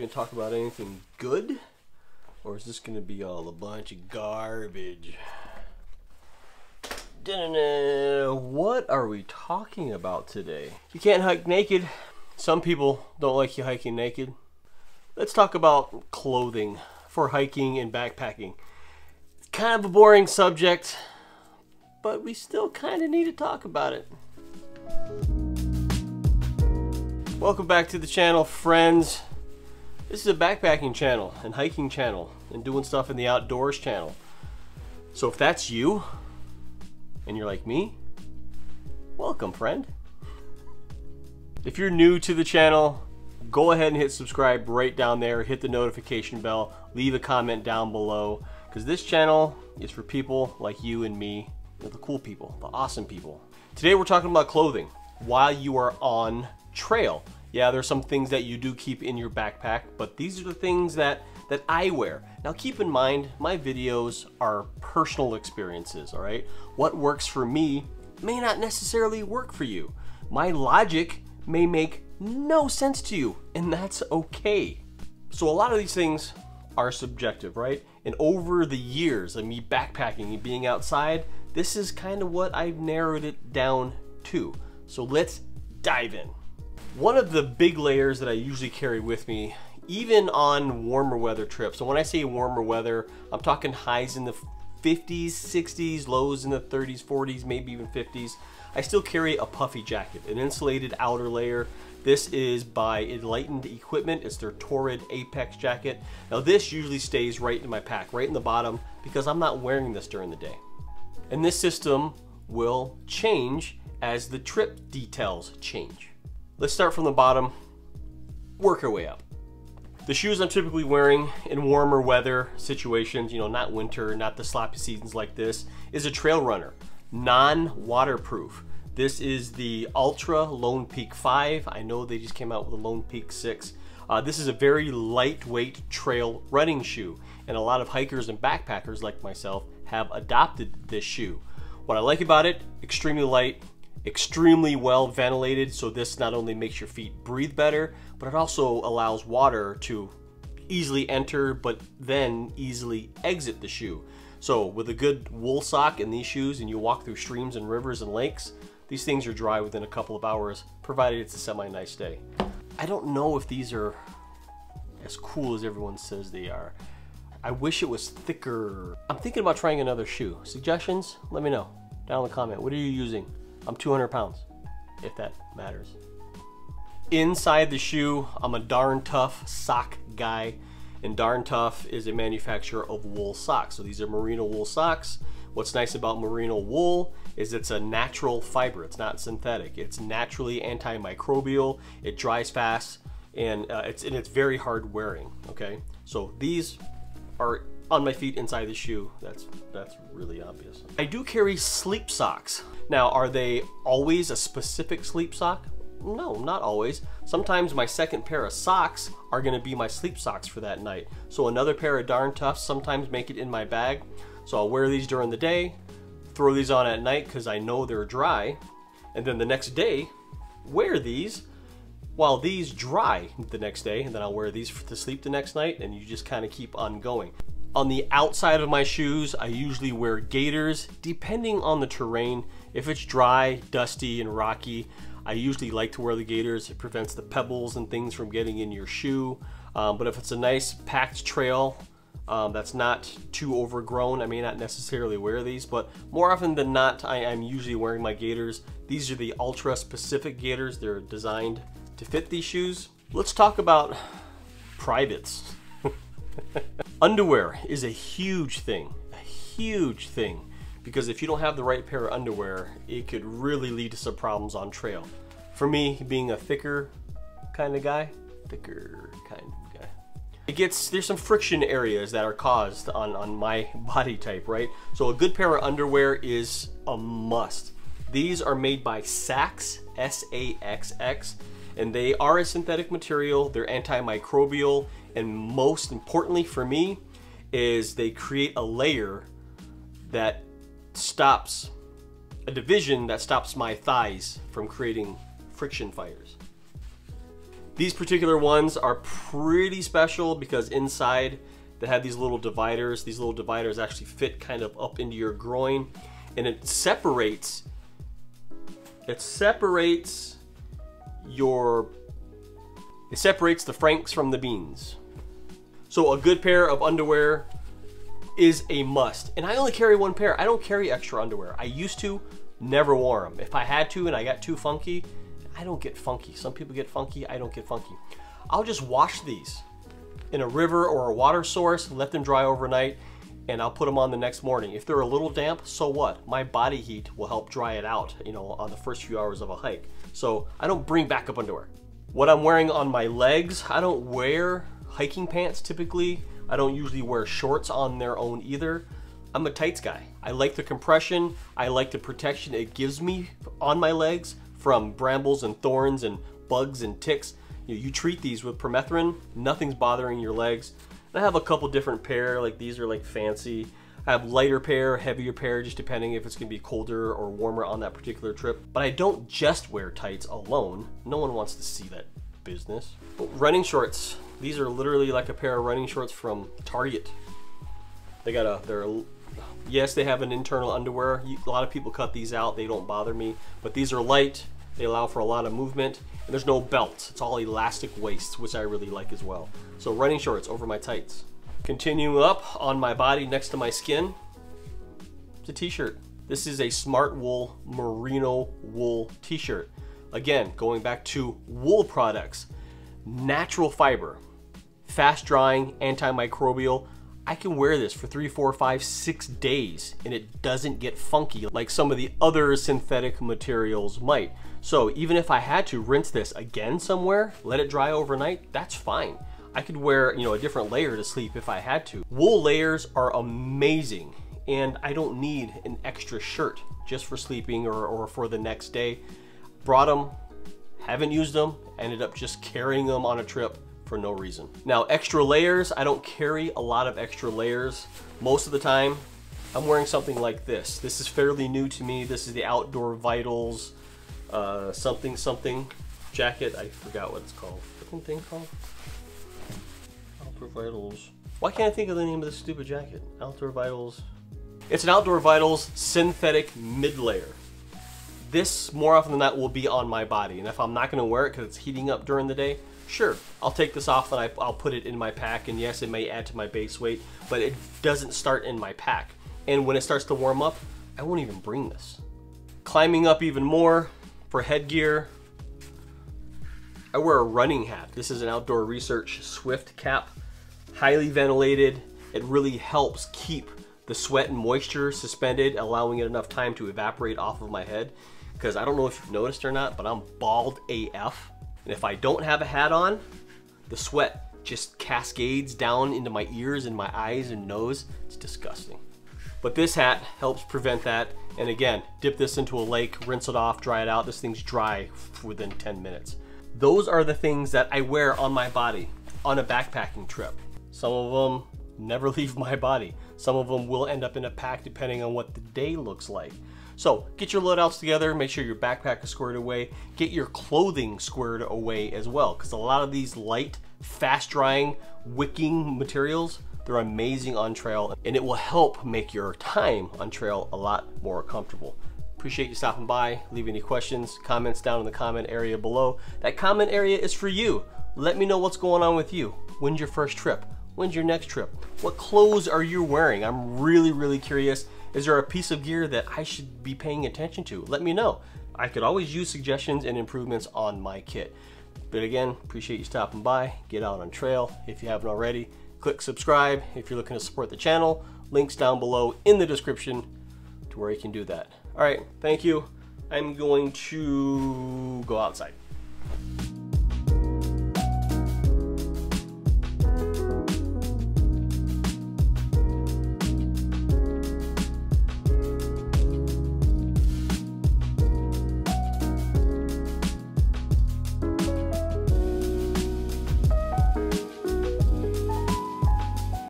we gonna talk about anything good? Or is this gonna be all a bunch of garbage? What are we talking about today? You can't hike naked. Some people don't like you hiking naked. Let's talk about clothing for hiking and backpacking. It's kind of a boring subject, but we still kind of need to talk about it. Welcome back to the channel, friends. This is a backpacking channel and hiking channel and doing stuff in the outdoors channel. So if that's you and you're like me, welcome, friend. If you're new to the channel, go ahead and hit subscribe right down there, hit the notification bell, leave a comment down below, because this channel is for people like you and me, the cool people, the awesome people. Today we're talking about clothing while you are on trail. Yeah, there's some things that you do keep in your backpack, but these are the things that I wear. Now keep in mind, my videos are personal experiences, all right? What works for me may not necessarily work for you. My logic may make no sense to you, and that's okay. So a lot of these things are subjective, right? And over the years of me backpacking and being outside, this is kind of what I've narrowed it down to. So let's dive in. One of the big layers that I usually carry with me, even on warmer weather trips, and when I say warmer weather, I'm talking highs in the 50s, 60s, lows in the 30s, 40s, maybe even 50s, I still carry a Puffy Jacket, an insulated outer layer. This is by Enlightened Equipment. It's their Torrid Apex jacket. Now this usually stays right in my pack, right in the bottom, because I'm not wearing this during the day. And this system will change as the trip details change. Let's start from the bottom, work our way up. The shoes I'm typically wearing in warmer weather situations, you know, not winter, not the sloppy seasons like this, is a trail runner, non-waterproof. This is the Ultra Lone Peak 5. I know they just came out with a Lone Peak 6. This is a very lightweight trail running shoe, and a lot of hikers and backpackers like myself have adopted this shoe. What I like about it, extremely light, extremely well ventilated, so this not only makes your feet breathe better, but it also allows water to easily enter but then easily exit the shoe. So with a good wool sock in these shoes and you walk through streams and rivers and lakes, these things are dry within a couple of hours, provided it's a semi-nice day. I don't know if these are as cool as everyone says they are. I wish it was thicker. I'm thinking about trying another shoe. Suggestions? Let me know down in the comment. What are you using? I'm 200 pounds, if that matters. Inside the shoe, I'm a Darn Tough sock guy, and Darn Tough is a manufacturer of wool socks. So these are merino wool socks. What's nice about merino wool is it's a natural fiber. It's not synthetic. It's naturally antimicrobial. It dries fast, and it's very hard wearing. Okay, so these are on my feet inside the shoe. That's really obvious. I do carry sleep socks. Now, are they always a specific sleep sock? No, not always. Sometimes my second pair of socks are gonna be my sleep socks for that night. So another pair of Darn Toughs sometimes make it in my bag. So I'll wear these during the day, throw these on at night because I know they're dry, and then the next day, wear these while these dry the next day, and then I'll wear these to sleep the next night, and you just kind of keep on going. On the outside of my shoes, I usually wear Gators, depending on the terrain. If it's dry, dusty, and rocky, I usually like to wear the Gators. It prevents the pebbles and things from getting in your shoe. But if it's a nice packed trail that's not too overgrown, I may not necessarily wear these, but more often than not, I'm usually wearing my Gators. These are the ultra specific Gators. They're designed to fit these shoes. Let's talk about privates. Underwear is a huge thing, because if you don't have the right pair of underwear, it could really lead to some problems on trail. For me, being a thicker kind of guy, there's some friction areas that are caused on my body type, right? So a good pair of underwear is a must. These are made by Saxx, S-A-X-X, and they are a synthetic material. They're antimicrobial, and most importantly for me is they create a layer that stops a division that stops my thighs from creating friction fires. These particular ones are pretty special because inside they have these little dividers. These little dividers actually fit kind of up into your groin, and it separates the franks from the beans. So a good pair of underwear is a must. And I only carry one pair. I don't carry extra underwear. I used to, never wore them. If I had to and I got too funky, I don't get funky. Some people get funky, I don't get funky. I'll just wash these in a river or a water source, let them dry overnight, and I'll put them on the next morning. If they're a little damp, so what? My body heat will help dry it out, you know, on the first few hours of a hike. So I don't bring backup underwear. What I'm wearing on my legs, I don't wear hiking pants typically. I don't usually wear shorts on their own either. I'm a tights guy. I like the compression. I like the protection it gives me on my legs from brambles and thorns and bugs and ticks. You treat these with permethrin, nothing's bothering your legs. And I have a couple different pair, like these are like fancy. I have lighter pair, heavier pair, just depending if it's gonna be colder or warmer on that particular trip. But I don't just wear tights alone. No one wants to see that business. But running shorts, these are literally like a pair of running shorts from Target. They got yes, they have an internal underwear. A lot of people cut these out, they don't bother me. But these are light, they allow for a lot of movement, and there's no belts. It's all elastic waists, which I really like as well. So running shorts over my tights. Continuing up on my body next to my skin, it's a t-shirt. This is a Smart Wool Merino wool t-shirt. Again, going back to wool products, natural fiber, fast drying, antimicrobial. I can wear this for 3, 4, 5, 6 days and it doesn't get funky like some of the other synthetic materials might. So even if I had to rinse this again somewhere, let it dry overnight, that's fine. I could wear, you know, a different layer to sleep if I had to. Wool layers are amazing, and I don't need an extra shirt just for sleeping or for the next day. Brought them, haven't used them, ended up just carrying them on a trip for no reason. Now, extra layers, I don't carry a lot of extra layers. Most of the time, I'm wearing something like this. This is fairly new to me. This is the Outdoor Vitals something jacket. I forgot what it's called. What's the thing called? Outdoor Vitals. Why can't I think of the name of this stupid jacket? Outdoor Vitals. It's an Outdoor Vitals synthetic mid layer. This, more often than not, will be on my body. And if I'm not gonna wear it because it's heating up during the day, sure, I'll take this off and I'll put it in my pack. And yes, it may add to my base weight, but it doesn't start in my pack. And when it starts to warm up, I won't even bring this. Climbing up even more, for headgear, I wear a running hat. This is an Outdoor Research Swift cap, highly ventilated. It really helps keep the sweat and moisture suspended, allowing it enough time to evaporate off of my head. Because I don't know if you've noticed or not, but I'm bald AF. And if I don't have a hat on, the sweat just cascades down into my ears and my eyes and nose. It's disgusting. But this hat helps prevent that. And again, dip this into a lake, rinse it off, dry it out. This thing's dry within 10 minutes. Those are the things that I wear on my body on a backpacking trip. Some of them never leave my body. Some of them will end up in a pack depending on what the day looks like. So get your loadouts together, make sure your backpack is squared away, get your clothing squared away as well, because a lot of these light, fast drying, wicking materials, they're amazing on trail, and it will help make your time on trail a lot more comfortable. Appreciate you stopping by. Leave any questions, comments down in the comment area below. That comment area is for you. Let me know what's going on with you. When's your first trip? When's your next trip? What clothes are you wearing? I'm really curious. Is there a piece of gear that I should be paying attention to? Let me know. I could always use suggestions and improvements on my kit. But again, appreciate you stopping by. Get out on trail if you haven't already. Click subscribe if you're looking to support the channel. Links down below in the description to where you can do that. All right, thank you. I'm going to go outside.